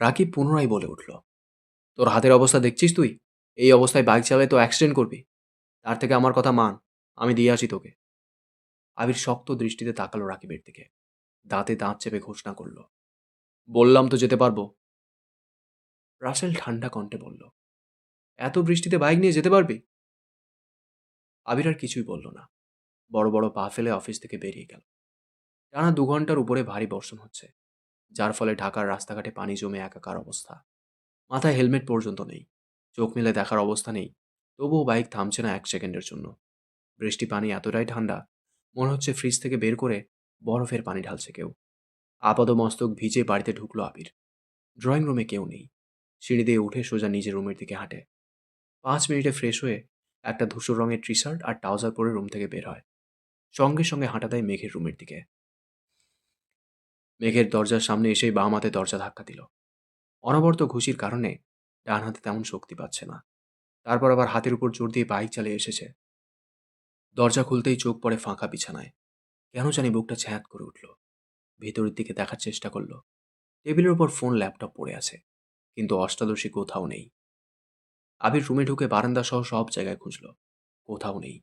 রাকিব পুনরায় বলে উঠল, তোর হাতের অবস্থা দেখছিস তুই? এই অবস্থায় বাইক চালায় তো অ্যাক্সিডেন্ট করবি। তার থেকে আমার কথা মান, আমি দিয়ে আসি তোকে। আবির শক্ত দৃষ্টিতে তাকালো রাকিবের দিকে, দাঁতে দাঁত চেপে ঘোষণা করল, বললাম তো যেতে পারবো। রাসেল ঠান্ডা কণ্ঠে বলল, এত বৃষ্টিতে বাইক নিয়ে যেতে পারবি? আবির আর কিছুই বলল না, বড় বড় পা ফেলে অফিস থেকে বেরিয়ে গেল। টানা 2 ঘন্টার উপরে ভারী বর্ষণ হচ্ছে, যার ফলে ঢাকার রাস্তাঘাটে পানি জমে একাকার অবস্থা। মাথায় হেলমেট পর্যন্ত নেই, চোখ মেলে দেখার অবস্থা নেই, তবুও বাইক থামছে না 1 সেকেন্ডের জন্য। বৃষ্টি পানি এতটাই ঠান্ডা, মনে হচ্ছে ফ্রিজ থেকে বের করে বরফের পানি ঢালছে কেউ। আপাদমস্তক ভিজে বাড়িতে ঢুকলো আবির। ড্রয়িং রুমে কেউ নেই। সিঁড়ি দিয়ে উঠে সোজা নিজের রুমের দিকে হাঁটে। 5 মিনিটে ফ্রেশ হয়ে একটা ধূসর রঙের টি শার্ট আর ট্রাউজার পরে রুম থেকে বের হয়। সঙ্গে সঙ্গে হাঁটা দেয় মেঘের রুমের দিকে। মেঘের দরজার সামনে এসেই বাম হাতে দরজা ধাক্কা দিল। অনবরত ঘুষির কারণে ডান হাতে তেমন শক্তি পাচ্ছে না। তারপর আবার হাতের উপর জোর দিয়ে বাইক চালিয়ে এসেছে। দরজা খুলতেই চোখ পড়ে ফাঁকা বিছানায়। কেন জানি বুকটা ছ্যাঁত করে উঠল। ভেতরের দিকে দেখার চেষ্টা করলো। টেবিলের উপর ফোন ল্যাপটপ পড়ে আছে, কিন্তু অষ্টাদশী কোথাও নেই। আবির রুমে ঢুকে বারান্দা সহ সব জায়গায় খুঁজল, কোথাও নেই।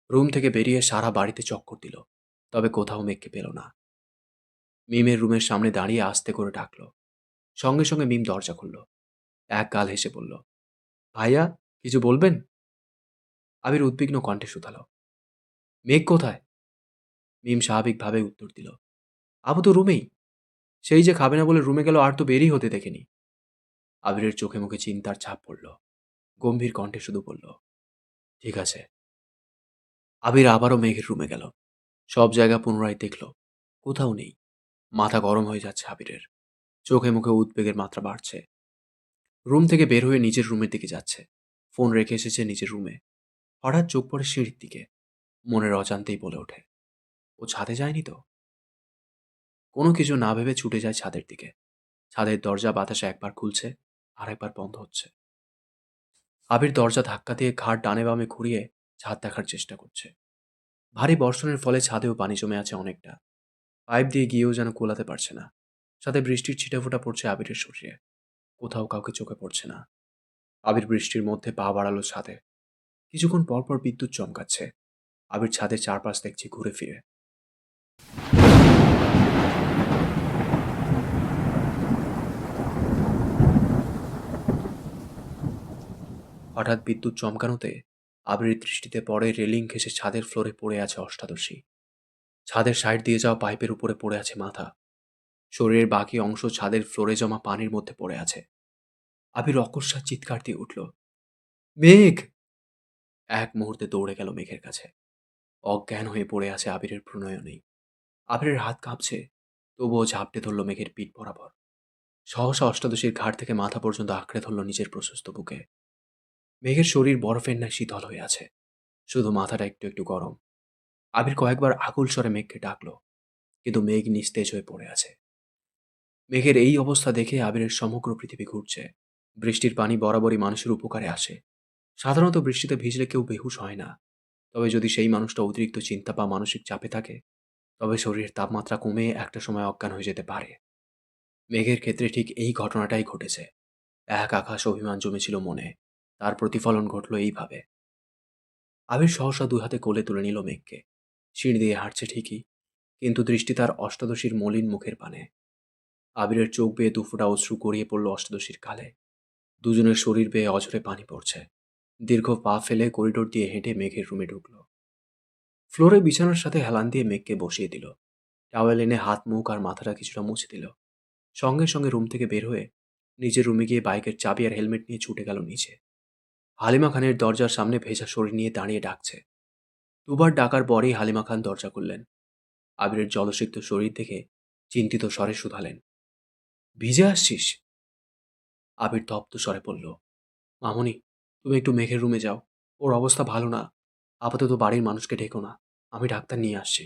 রুম থেকে বেরিয়ে সারা বাড়িতে চক্কর দিল, তবে কোথাও মেঘকে পেল না। মিমের রুমের সামনে দাঁড়িয়ে আস্তে করে ডাকল। সঙ্গে সঙ্গে মিম দরজা খুলল। এক গাল হেসে বলল, ভাইয়া, কিছু বলবেন? আবির উদ্বিগ্ন কণ্ঠে শুধালো, মেঘ কোথায়? মিম স্বাভাবিকভাবে উত্তর দিল, আবু তো রুমেই। সেই যে খাবে না বলে রুমে গেল, আর তো বেরই হতে দেখেনি। আবিরের চোখে মুখে চিন্তার ছাপ পড়ল। গম্ভীর কণ্ঠে শুধু বলল, ঠিক আছে। আবির আবারও মেঘের রুমে গেল। সব জায়গা পুনরায় দেখল, কোথাও নেই। মাথা গরম হয়ে যাচ্ছে আবিরের। চোখে মুখে উদ্বেগের মাত্রা বাড়ছে। রুম থেকে বের হয়ে নিজের রুমের দিকে যাচ্ছে। ফোন রেখে এসেছে নিজের রুমে। হঠাৎ চোখ পড়ে সিঁড়ির দিকে। মনের অজান্তেই বলে ওঠে, ও ছাদে যায়নি তো? কোনো কিছু না ভেবে ছুটে যায় ছাদের দিকে। ছাদের দরজা বাতাসে একবার খুলছে, আর একবার বন্ধ হচ্ছে। আবির দরজা ধাক্কা দিয়ে ঘাড় ডানে বামে ঘুরিয়ে ছাদ দেখার চেষ্টা করছে। ভারী বর্ষণের ফলে ছাদেও পানি জমে আছে অনেকটা। পাইপ দিয়ে গিয়েও যেন কোলাতে পারছে না। সাথে বৃষ্টির ছিটেফোঁটা পড়ছে আবিরের শরীরে। কোথাও কাউকে চোখে পড়ছে না। আবির বৃষ্টির মধ্যে পা বাড়ালো ছাদে। কিছুক্ষণ পরপর বিদ্যুৎ চমকাচ্ছে। আবির ছাদের চারপাশ দেখছে ঘুরে ফিরে। হঠাৎ বিদ্যুৎ চমকানোতে আবিরের দৃষ্টিতে পড়ে রেলিং ঘেঁষে ছাদের ফ্লোরে পড়ে আছে অষ্টাদশী। ছাদের সাইড দিয়ে যাওয়া পাইপের উপরে পড়ে আছে মাথা। শরীরের বাকি অংশ ছাদের ফ্লোরে জমা পানির মধ্যে পড়ে আছে। আবির অকস্মাৎ চিৎকার দিয়ে উঠল, মেঘ! এক মুহূর্তে দৌড়ে গেল মেঘের কাছে। অজ্ঞান হয়ে পড়ে আছে আবিরের প্রণয়নেই। আবিরের হাত কাঁপছে, তবুও ঝাপটে ধরল মেঘের পিঠ বরাবর। সহসা অষ্টাদশীর ঘাট থেকে মাথা পর্যন্ত আঁকড়ে ধরল নিজের প্রশস্ত বুকে। মেঘের শরীর বরফের ন্যায় শীতল হয়ে আছে, শুধু মাথাটা একটু একটু গরম। আবির কয়েকবার আকুল স্বরে মেঘকে ডাকল, কিন্তু মেঘ নিস্তেজ হয়ে পড়ে আছে। মেঘের এই অবস্থা দেখে আবিরের সমগ্র পৃথিবী ঘুরছে। বৃষ্টির পানি বরাবরই মানুষের উপকারে আসে। সাধারণত বৃষ্টিতে ভিজলে কেউ বেহুশ হয় না, তবে যদি সেই মানুষটা অতিরিক্ত চিন্তা বা মানসিক চাপে থাকে, তবে শরীরের তাপমাত্রা কমে একটা সময় অজ্ঞান হয়ে যেতে পারে। মেঘের ক্ষেত্রে ঠিক এই ঘটনাটাই ঘটেছে। এক আকাশ অভিমান জমেছিল মনে, তার প্রতিফলন ঘটল এইভাবে। আবির সহসা দুই হাতে কোলে তুলে নিল মেঘকে। সিঁড়ি দিয়ে হাঁটছে ঠিকই, কিন্তু দৃষ্টি তার অষ্টাদশীর মলিন মুখের পানে। আবিরের চোখ বেয়ে দুফোঁটা অশ্রু গড়িয়ে পড়ল অষ্টাদশীর গালে। দুজনের শরীর বেয়ে অঝরে পানি পড়ছে। দীর্ঘ পা ফেলে করিডোর দিয়ে হেঁটে মেঘের রুমে ঢুকল। ফ্লোরে বিছানার সাথে হেলান দিয়ে মেঘকে বসিয়ে দিল। টাওয়েল এনে হাত মুখ আর মাথাটা কিছুটা মুছে দিল। সঙ্গে সঙ্গে রুম থেকে বের হয়ে নিজের রুমে গিয়ে বাইকের চাবি আর হেলমেট নিয়ে ছুটে গেল নিচে। হালিমা খানের দরজার সামনে ভেজা শরীর নিয়ে দাঁড়িয়ে ডাকছে। দুবার ডাকার পরেই হালিমা খান দরজা খুললেন। আবিরের জলসিক্ত শরীর দেখে চিন্তিত স্বরে শুধালেন, ভিজে আসছিস? আবির তপ্ত স্বরে বলল, মামনি, তুমি একটু মেঘের রুমে যাও। ওর অবস্থা ভালো না। আপাতত বাড়ির মানুষকে ডেকো না। আমি ডাক্তার নিয়ে আসছি।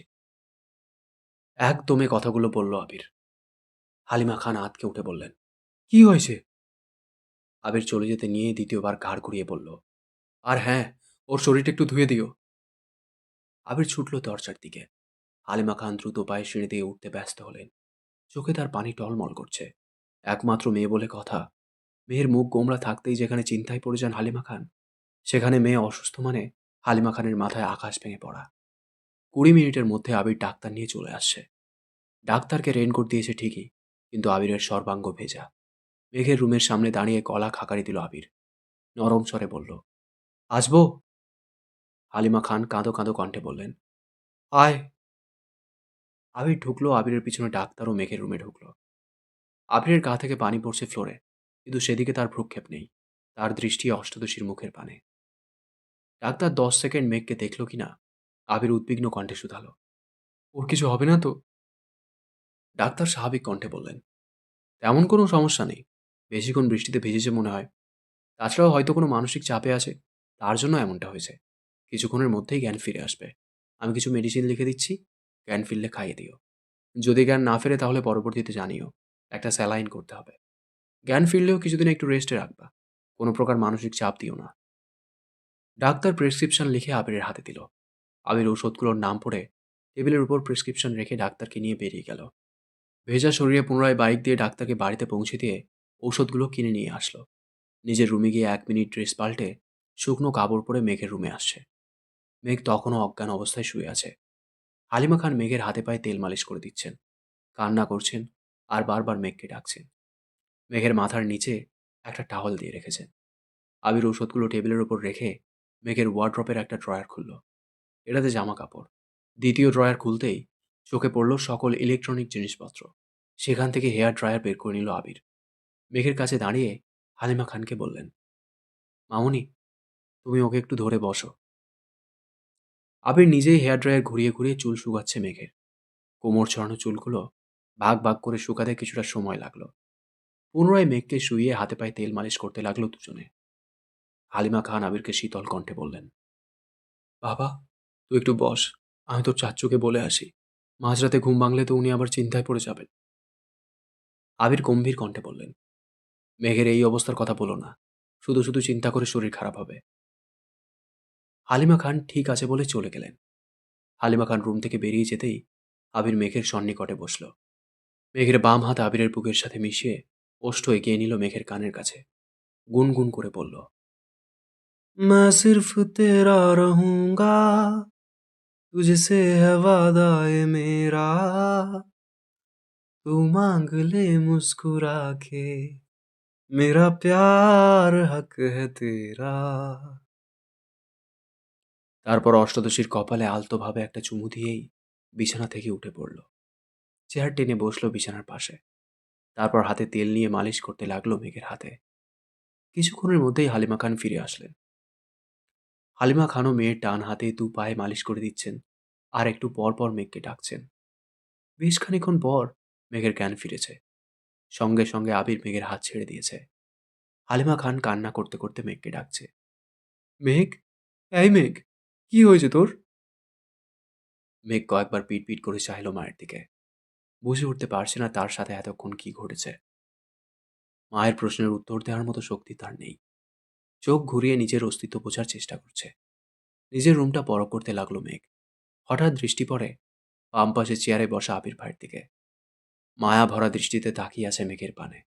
একদমে কথাগুলো বলল আবির। হালিমা খান আঁতকে উঠে বললেন, কি হয়েছে? আবির চলে যেতে নিয়ে দ্বিতীয়বার ঘাড় ঘুরিয়ে বলল, আর হ্যাঁ, ওর শরীরটা একটু ধুয়ে দিও। আবির ছুটল দরজার দিকে। হালিমা খান দ্রুত পায়ে সিঁড়ি দিয়ে উঠতে ব্যস্ত হলেন। চোখে তার পানি টলমল করছে। একমাত্র মেয়ে বলে কথা। মেয়ের মুখ গোমড়া থাকতেই যেখানে চিন্তায় পড়ে যান হালিমা খান, সেখানে মেয়ে অসুস্থ মানে হালিমা খানের মাথায় আকাশ ভেঙে পড়া। 20 মিনিটের মধ্যে আবির ডাক্তার নিয়ে চলে আসছে। ডাক্তারকে রেনকোট দিয়েছে ঠিকই, কিন্তু আবিরের সর্বাঙ্গ ভেজা। মেঘের রুমের সামনে দাঁড়িয়ে গলা খাকারি দিল আবির। নরম স্বরে বলল, আসবো? হালিমা খান কাঁদো কাঁদো কণ্ঠে বললেন, আয়। আবির ঢুকলো, আবিরের পিছনে ডাক্তার ও মেঘের রুমে ঢুকলো। আবিরের গা থেকে পানি পড়ছে ফ্লোরে, কিন্তু সেদিকে তার ভ্রুক্ষেপ নেই। তার দৃষ্টি অষ্টাদশীর মুখের পানে। ডাক্তার 10 সেকেন্ড মেঘকে দেখল কিনা, আবির উদ্বিগ্ন কণ্ঠে শুধালো, ওর কিছু হবে না তো? ডাক্তার স্বাভাবিক কণ্ঠে বললেন, তেমন কোনো সমস্যা নেই। বেশিক্ষণ বৃষ্টিতে ভিজেছে মনে হয়। তাছাড়াও হয়তো কোনো মানসিক চাপে আছে, তার জন্য এমনটা হয়েছে। কিছুক্ষণের মধ্যেই জ্ঞান ফিরে আসবে। আমি কিছু মেডিসিন লিখে দিচ্ছি, জ্ঞান ফিরলে খাইয়ে দিও। যদি জ্ঞান না ফেরে তাহলে পরবর্তীতে জানিও। একটা স্যালাইন করতে হবে। জ্ঞান ফিরলেও কিছুদিন একটু রেস্টে রাখবা। কোনো প্রকার মানসিক চাপ দিও না। ডাক্তার প্রেসক্রিপশন লিখে আবিরের হাতে দিল। আবির ওষুধগুলোর নাম পড়ে টেবিলের উপর প্রেসক্রিপশন রেখে ডাক্তারকে নিয়ে বেরিয়ে গেল। ভেজা শরীরে পুনরায় বাইক দিয়ে ডাক্তারকে বাড়িতে পৌঁছে দিয়ে ঔষধগুলো কিনে নিয়ে আসলো। নিজের রুমে গিয়ে 1 মিনিট ড্রেস পাল্টে শুকনো কাপড় পরে মেঘের রুমে আসছে। মেঘ তখনও অজ্ঞান অবস্থায় শুয়ে আছে। হালিমা খান মেঘের হাতে পায়ে তেল মালিশ করে দিচ্ছেন, কান্না করছেন, আর বারবার মেঘকে ডাকছেন। মেঘের মাথার নিচে একটা টাওয়াল দিয়ে রেখেছেন। আবির ওষুধগুলো টেবিলের ওপর রেখে মেঘের ওয়ার্ড্রপের একটা ড্রয়ার খুলল। এটাতে জামা কাপড়। দ্বিতীয় ড্রয়ার খুলতেই চোখে পড়ল সকল ইলেকট্রনিক জিনিসপত্র। সেখান থেকে হেয়ার ড্রায়ার বের করে নিল আবির। মেঘের কাছে দাঁড়িয়ে হালিমা খানকে বললেন, মামুনি, তুমি ওকে একটু ধরে বসো। আবির নিজেই হেয়ার ড্রায়ার ঘুরিয়ে ঘুরিয়ে চুল শুকাচ্ছে মেঘের। কোমর ছড়ানো চুলগুলো ভাগ ভাগ করে শুকাতে কিছুটা সময় লাগলো। পুনরায় মেঘকে শুইয়ে হাতে পায়ে তেল মালিশ করতে লাগলো দুজনে। হালিমা খান আবিরকে শীতল কণ্ঠে বললেন, বাবা, তুই একটু বস। আমি তোর চাচ্চুকে বলে আসি। মাঝরাতে ঘুম ভাঙলে তো উনি আবার চিন্তায় পড়ে যাবেন। আবির গম্ভীর কণ্ঠে বললেন, মেঘের এই অবস্থার কথা বলো না। শুধু শুধু চিন্তা করে শরীর খারাপ হবে। হালিমা খান ঠিক আছে বলে চলে গেলেন। হালিমা খান রুম থেকে বেরিয়ে যেতেই আবির মেঘের সন্নিকটে বসল। মেঘের বাম হাত আবিরের বুকের সাথে মিশিয়ে ওষ্ঠ এগিয়ে নিল মেঘের কানের কাছে। গুনগুন করে বলল, मैं सिर्फ तेरा रहूंगा, तुझसे है वादा ये मेरा, तू मांग ले मुस्कुरा के, मेरा प्यार हक है तेरा। তারপর অষ্টাদশীর কপালে আলতোভাবে একটা চুমু দিয়েই বিছানা থেকে উঠে পড়ল। চেয়ার টেনে বসলো বিছানার পাশে। তারপর হাতে তেল নিয়ে মালিশ করতে লাগলো মেঘের হাতে। কিছুক্ষণের মধ্যেই হালিমা খান ফিরে আসলেন। হালিমা খানও মেয়ের ডান হাতে দু পায়ে মালিশ করে দিচ্ছেন, আর একটু পর পর মেঘকে ডাকছেন। বেশ খানিকক্ষণ পর মেঘের জ্ঞান ফিরেছে। সঙ্গে সঙ্গে আবির মেঘের হাত ছেড়ে দিয়েছে। হালিমা খান কান্না করতে করতে মেঘকে ডাকছে, মেঘ, এই মেঘ, কি হয়েছে তোর? মেঘ কয়েকবার পিট পিট করে চাইল মায়ের দিকে। বুঝে উঠতে পারছে না তার সাথে এতক্ষণ কি ঘটেছে। মায়ের প্রশ্নের উত্তর দেওয়ার মতো শক্তি তার নেই। চোখ ঘুরিয়ে নিজের অস্তিত্ব বোঝার চেষ্টা করছে। নিজের রুমটা পরখ করতে লাগলো মেঘ। হঠাৎ দৃষ্টি পড়ে বাম পাশে চেয়ারে বসা আবির ভাইয়ের দিকে। মায়া ভরা দৃষ্টিতে তাকিয়ে আছে মেঘের পানে।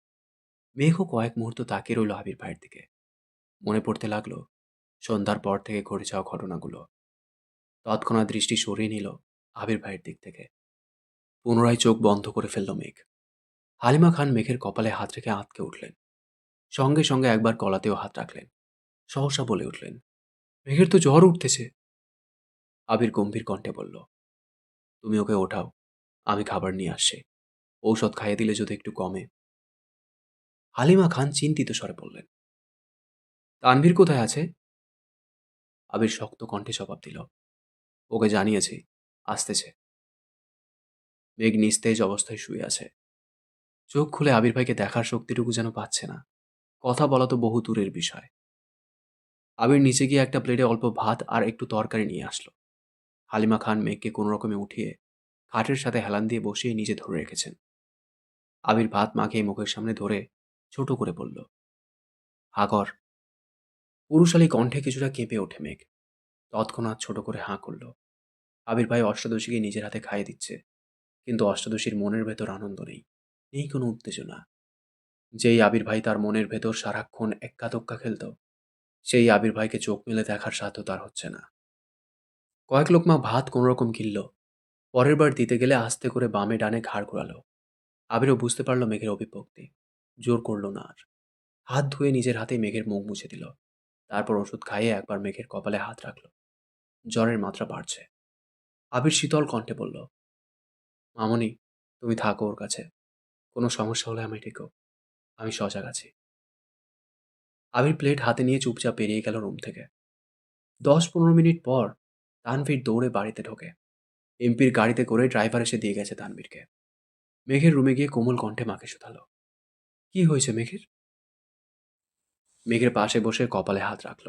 মেঘও কয়েক মুহূর্ত তাকিয়ে রইল আবির ভাইয়ের দিকে। মনে পড়তে লাগলো সন্ধ্যার পর থেকে ঘটে যাওয়া ঘটনাগুলো। তৎক্ষণাৎ দৃষ্টি সরিয়ে নিল আবির ভাইয়ের দিক থেকে। পুনরায় চোখ বন্ধ করে ফেলল মেঘ। হালিমা খান মেঘের কপালে হাত রেখে আঁতকে উঠলেন। সঙ্গে সঙ্গে একবার গলাতেও হাত রাখলেন। সহসা বলে উঠলেন, মেঘের তো জ্বর উঠতেছে। আবির গম্ভীর কণ্ঠে বলল, তুমি ওকে ওঠাও, আমি খাবার নিয়ে আসছি। ঔষধ খাইয়ে দিলে যদি একটু কমে। হালিমা খান চিন্তিত স্বরে বললেন, তানভীর কোথায় আছে? আবির শক্ত কণ্ঠে জবাব দিল, ওকে জানিয়েছি, আসতেছে। মেঘ নিস্তেজ অবস্থায় শুয়ে আছে। চোখ খুলে আবির ভাইকে দেখার শক্তিটুকু যেন পাচ্ছে না। কথা বলা তো বহু দূরের বিষয়। আবির নিচে গিয়ে একটা প্লেটে অল্প ভাত আর একটু তরকারি নিয়ে আসলো। হালিমা খান মেঘকে কোনো রকমে উঠিয়ে খাটের সাথে হেলান দিয়ে বসিয়ে নিজে ধরে রেখেছেন। আবির ভাত মাখিয়ে মুখের সামনে ধরে ছোট করে বলল, হা কর। পুরুষালী কণ্ঠে কিছুটা কেঁপে ওঠে মেঘ। তৎক্ষণাৎ ছোট করে হাঁ করল। আবির ভাই অষ্টাদশীকে নিজের হাতে খাইয়ে দিচ্ছে, কিন্তু অষ্টাদশীর মনের ভেতর আনন্দ নেই, নেই কোনো উত্তেজনা। যেই আবির ভাই তার মনের ভেতর সারাক্ষণ এক্কা দোক্কা খেলত, সেই আবির ভাইকে চোখ মেলে দেখার সাধ্য তার হচ্ছে না। কয়েক লোকমা ভাত কোনোরকম গিলল। পরের বার দিতে গেলে আস্তে করে বামে ডানে ঘাড় ঘোরালো। আবিরও বুঝতে পারল মেঘের অভিব্যক্তি। জোর করল না আর। হাত ধুয়ে নিজের হাতে মেঘের মুখ মুছে দিল। তারপর ওষুধ খাইয়ে একবার মেঘের কপালে হাত রাখল। জ্বরের মাত্রা বাড়ছে। আবির শীতল কণ্ঠে বলল, মামনি, তুমি থাকো ওর কাছে। কোনো সমস্যা হলে আমি ডেকো। আমি সজাগ আছি। আবির প্লেট হাতে নিয়ে চুপচাপ বেরিয়ে গেল রুম থেকে। 10-15 মিনিট পর তানভীর দৌড়ে বাড়িতে ঢোকে। এমপির গাড়িতে করে ড্রাইভার এসে দিয়ে গেছে তানভীরকে। মেঘের রুমে গিয়ে কোমল কণ্ঠে মাকে শুধালো, কি হয়েছে মেঘের? মেঘের পাশে বসে কপালে হাত রাখল।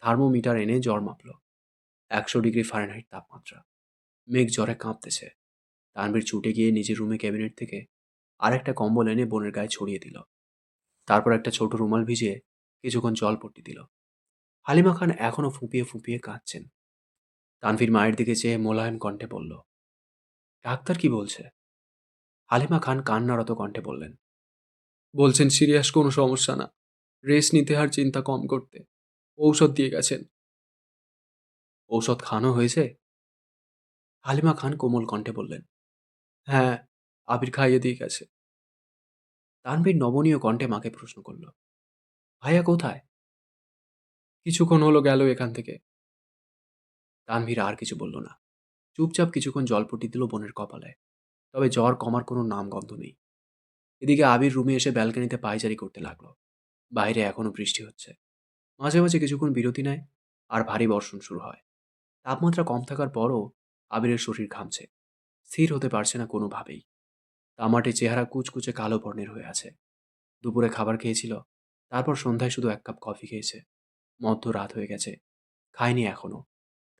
থার্মোমিটার এনে জ্বর মাপল। 100 ডিগ্রি ফারেনহাইট তাপমাত্রা। মেঘ জ্বরে কাঁপতেছে। তানভীর ছুটে গিয়ে নিজের রুমে ক্যাবিনেট থেকে আরেকটা কম্বল এনে বোনের গায়ে ছড়িয়ে দিল। তারপর একটা ছোট রুমাল ভিজিয়ে কিছুক্ষণ জলপট্টি দিল। হালিমা খান এখনো ফুঁপিয়ে ফুঁপিয়ে কাঁদছেন। তানভীর মায়ের দিকে চেয়ে মোলায়েম কণ্ঠে বলল, ডাক্তার কি বলছে? হালিমা খান কান্নারত কণ্ঠে বললেন, বলছেন সিরিয়াস কোনো সমস্যা না, রেস্ট নিতে আর চিন্তা কম করতে। ঔষধ দিয়ে গেছেন। ঔষধ খাওয়ানো হয়েছে? হালিমা খান কোমল কণ্ঠে বললেন, হ্যাঁ, আবির খাইয়ে দিয়ে গেছে। তানভীর নবনীয় কণ্ঠে মাকে প্রশ্ন করল, ভাইয়া কোথায়? কিছুক্ষণ হলো গেল এখান থেকে। তানভীর আর কিছু বলল না। চুপচাপ কিছুক্ষণ জলপট্টি দিল বোনের কপালে। তবে জ্বর কমার কোনো নামগন্ধ নেই। এদিকে আবির রুমে এসে ব্যালকনিতে পায়চারি করতে লাগলো। বাইরে এখনো বৃষ্টি হচ্ছে। মাঝে মাঝে কিছুক্ষণ বিরতি নেয়, আর ভারী বর্ষণ শুরু হয়। তাপমাত্রা কম থাকার পরও আবিরের শরীর ঘামছে। স্থির হতে পারছে না কোনোভাবেই। তামাটে চেহারা কুচকুচে কালো বর্ণের হয়ে আছে। দুপুরে খাবার খেয়েছিল, তারপর সন্ধ্যায় শুধু 1 কাপ কফি খেয়েছে। মধ্যরাত হয়ে গেছে, খায়নি এখনো,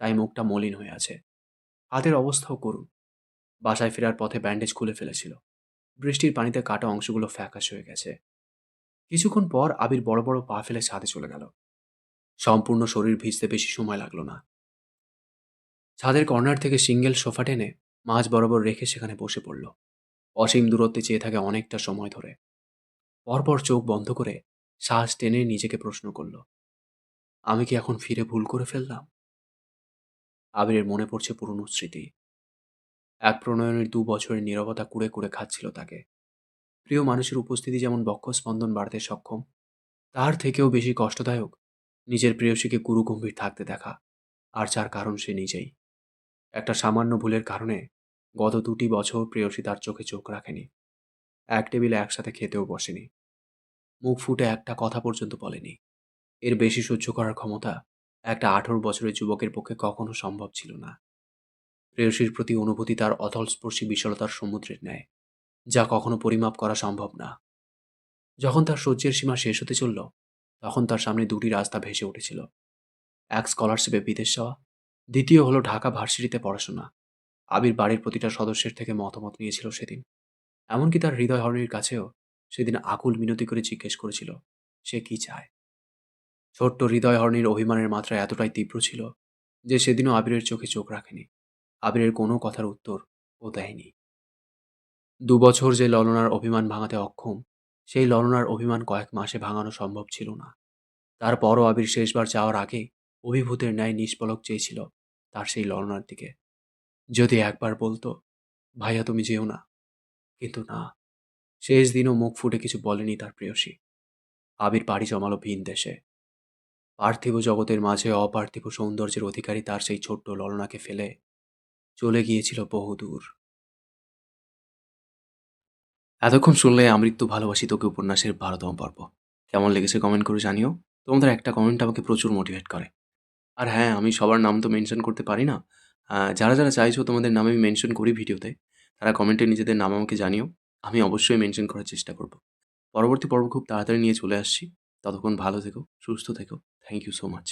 তাই মুখটা মলিন হয়ে আছে। হাতের অবস্থাও করুণ। বাসায় ফেরার পথে ব্যান্ডেজ খুলে ফেলেছিল। বৃষ্টির পানিতে কাটা অংশগুলো ফ্যাকাশে হয়ে গেছে। কিছুক্ষণ পর আবির বড় বড় পা ফেলে ছাদে চলে গেল। সম্পূর্ণ শরীর ভিজতে বেশি সময় লাগলো না। ছাদের কর্নার থেকে সিঙ্গেল সোফা টেনে মাঝ বরাবর রেখে সেখানে বসে পড়ল। অসীম দূরত্বে চেয়ে থাকে অনেকটা সময় ধরে। পরপর চোখ বন্ধ করে শ্বাস টেনে নিজেকে প্রশ্ন করল, আমি কি এখন ফিরে ভুল করে ফেললাম? আবিরের মনে পড়ছে পুরনো স্মৃতি। এক প্রণয়নের 2 বছরের নীরবতা কুড়ে কুড়ে খাচ্ছিল তাকে। প্রিয় মানুষের উপস্থিতি যেমন বক্ষস্পন্দন বাড়তে সক্ষম, তার থেকেও বেশি কষ্টদায়ক নিজের প্রেয়সীকে গুরুগম্ভীর থাকতে দেখা, আর যার কারণ সে নিজেই। একটা সামান্য ভুলের কারণে গত 2টি বছর প্রেয়সী তার চোখে চোখ রাখেনি। এক টেবিলে একসাথে খেতেও বসেনি। মুখ ফুটে একটা কথা পর্যন্ত বলেনি। এর বেশি সহ্য করার ক্ষমতা একটা 18 বছরের যুবকের পক্ষে কখনো সম্ভব ছিল না। প্রেয়সীর প্রতি অনুভূতি তার অতলস্পর্শী বিশালতার সমুদ্রের ন্যায়, যা কখনো পরিমাপ করা সম্ভব না। যখন তার সহ্যের সীমা শেষ হতে চলল, তখন তার সামনে 2টি রাস্তা ভেসে উঠেছিল। এক স্কলারশিপে বিদেশ যাওয়া, দ্বিতীয় হলো ঢাকা ভার্সিটিতে পড়াশোনা। আবির বাড়ির প্রতিটা সদস্যের থেকে মতামত নিয়েছিল সেদিন। এমনকি তার হৃদয় হরণীর কাছেও সেদিন আকুল মিনতি করে জিজ্ঞেস করেছিল সে কি চায়। ছোট্ট হৃদয় হরণীর অভিমানের মাত্রা এতটাই তীব্র ছিল যে সেদিনও আবিরের চোখে চোখ রাখেনি। আবিরের কোনো কথার উত্তর ও দেয়নি। 2 বছর যে ললনার অভিমান ভাঙাতে অক্ষম, সেই ললনার অভিমান কয়েক মাসে ভাঙানো সম্ভব ছিল না। তারপরও আবির শেষবার যাওয়ার আগে অভিভূতের ন্যায় নিষ্পলক চেয়েছিল তার সেই ললনার দিকে। যদি একবার বলতো, ভাইয়া তুমি যেও না। কিন্তু না, শেষ দিনও মুখ ফুটে কিছু বলেনি তার প্রেয়সী। আবির পাড়ি জমালো ভিন দেশে। পার্থিব জগতের মাঝে অপার্থিব সৌন্দর্যের অধিকারী তার সেই ছোট্ট ললনাকে ফেলে চলে গিয়েছিল বহুদূর। এতক্ষণ শুনলে আমৃত্যু ভালোবাসি তোকে উপন্যাসের 12তম পর্ব। কেমন লেগেছে কমেন্ট করে জানিও। তোমাদের একটা কমেন্ট আমাকে প্রচুর মোটিভেট করে। আর হ্যাঁ, আমি সবার নাম তো মেনশন করতে পারি না। যারা যারা চাইছো তোমাদের নাম আমি মেনশন করি ভিডিওতে, তারা কমেন্টে নিজেদের নাম আমাকে জানিও। আমি অবশ্যই মেনশন করার চেষ্টা করব। পরবর্তী পর্ব খুব তাড়াতাড়ি নিয়ে চলে আসছি। ততক্ষণ ভালো থেকো, সুস্থ থেকো। Thank you so much.